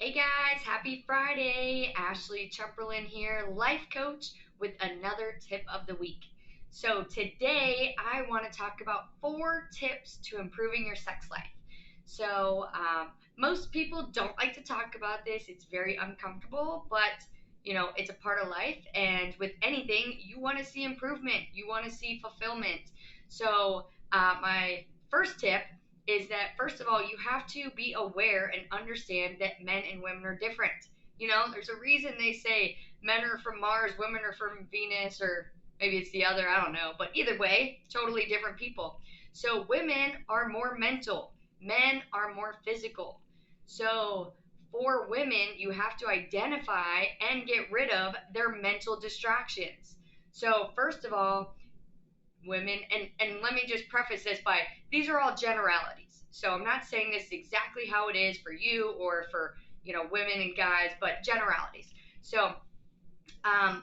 Hey guys, happy Friday. Ashley Chumberlin here, life coach with another tip of the week. So, today I want to talk about 4 tips to improving your sex life. Most people don't like to talk about this, it's very uncomfortable, but it's a part of life. And with anything, you want to see improvement, you want to see fulfillment. My first tip is that first of all, you have to be aware and understand that men and women are different. There's a reason they say men are from Mars, women are from Venus, or maybe it's the other, I don't know. But either way, totally different people. So women are more mental, men are more physical. So for women, you have to identify and get rid of their mental distractions. So, first of all, women, and let me just preface this by these are all generalities, so I'm not saying this is exactly how it is for you or for women and guys, but generalities.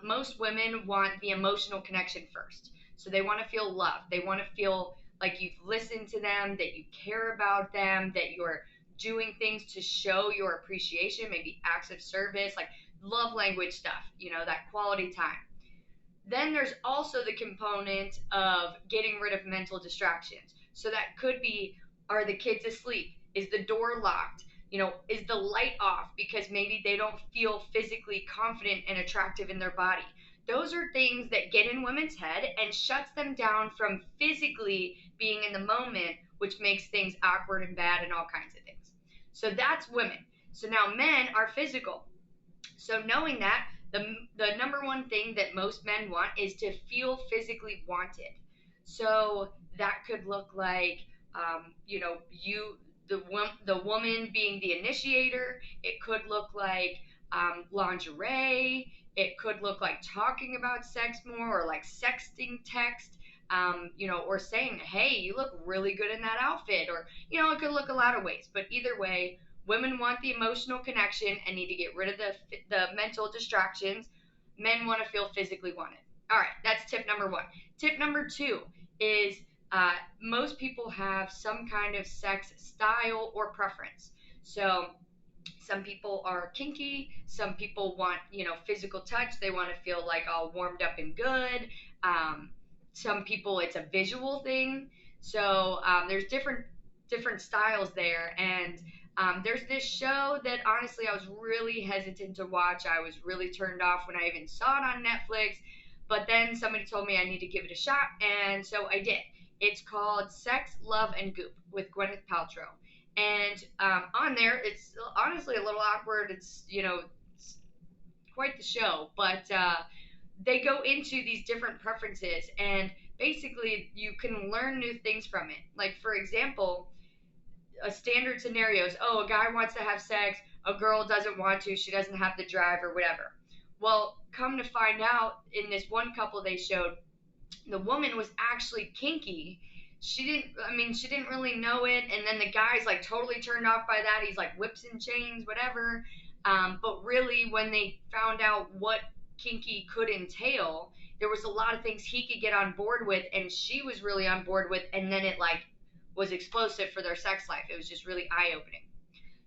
Most women want the emotional connection first, so they want to feel loved, they want to feel like you've listened to them, that you care about them, that you're doing things to show your appreciation, maybe acts of service, like love language stuff, that quality time. Then there's also the component of getting rid of mental distractions. So that could be, are the kids asleep? Is the door locked? Is the light off because maybe they don't feel physically confident and attractive in their body? Those are things that get in women's head and shuts them down from physically being in the moment, which makes things awkward and bad and all kinds of things. So that's women. So now men are physical. So knowing that, the number one thing that most men want is to feel physically wanted. So that could look like, you the woman being the initiator. It could look like lingerie. It could look like talking about sex more, or like sexting text. Or saying, "Hey, you look really good in that outfit," or it could look a lot of ways. But either way, women want the emotional connection and need to get rid of the mental distractions. Men want to feel physically wanted. All right, that's tip number one. Tip number two is most people have some kind of sex style or preference. So some people are kinky, some people want physical touch, they want to feel like all warmed up and good. um, some people it's a visual thing. There's different styles there. And there's this show that honestly I was really hesitant to watch. I was really turned off when I even saw it on Netflix, but then somebody told me I need to give it a shot, and so I did. It's called Sex, Love, and Goop with Gwyneth Paltrow. And on there, it's honestly a little awkward. It's quite the show, but they go into these different preferences, and basically you can learn new things from it. Like, for example, a standard scenario is, oh, a guy wants to have sex, a girl doesn't want to, she doesn't have the drive or whatever. Well, come to find out, in this one couple they showed, the woman was actually kinky. She didn't really know it, and then the guy's like totally turned off by that. He's like whips and chains, whatever. But really, when they found out what kinky could entail, there was a lot of things he could get on board with, and she was really on board with, and then it like was explosive for their sex life. It was just really eye opening.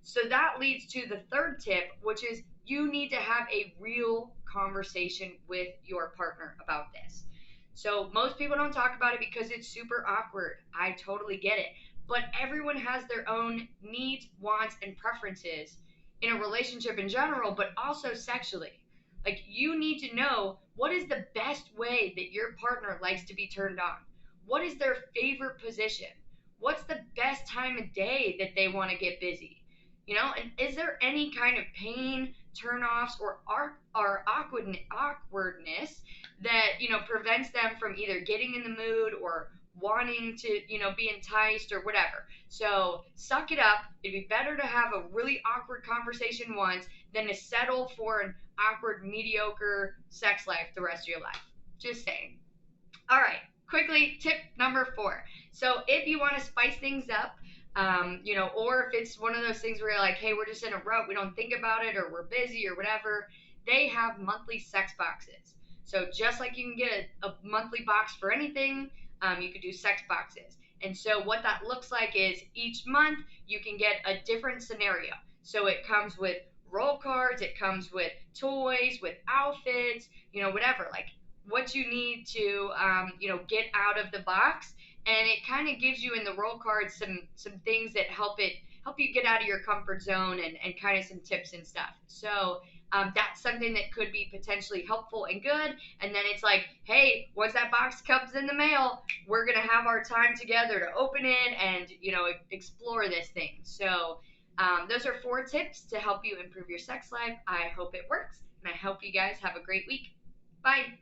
So that leads to the third tip, which is you need to have a real conversation with your partner about this. So most people don't talk about it because it's super awkward. I totally get it. But everyone has their own needs, wants, and preferences in a relationship in general, but also sexually. Like, you need to know what is the best way that your partner likes to be turned on. What is their favorite position? What's the best time of day that they want to get busy? And is there any kind of pain, turnoffs, or awkwardness that prevents them from either getting in the mood or wanting to be enticed or whatever? So suck it up. It'd be better to have a really awkward conversation once than to settle for an awkward, mediocre sex life the rest of your life. Just saying. All right, quickly, tip number 4. So if you want to spice things up, or if it's one of those things where you're like, hey, we're just in a rut, we don't think about it, or we're busy, or whatever, they have monthly sex boxes. So just like you can get a monthly box for anything, you could do sex boxes. And so what that looks like is each month you can get a different scenario. So it comes with role cards, it comes with toys, with outfits, whatever. Like what you need to, get out of the box, and it kind of gives you in the role cards some things that help you get out of your comfort zone, and kind of some tips and stuff. So that's something that could be potentially helpful and good. And then it's like, hey, once that box comes in the mail, we're gonna have our time together to open it and explore this thing. So those are 4 tips to help you improve your sex life. I hope it works, and I hope you guys have a great week. Bye.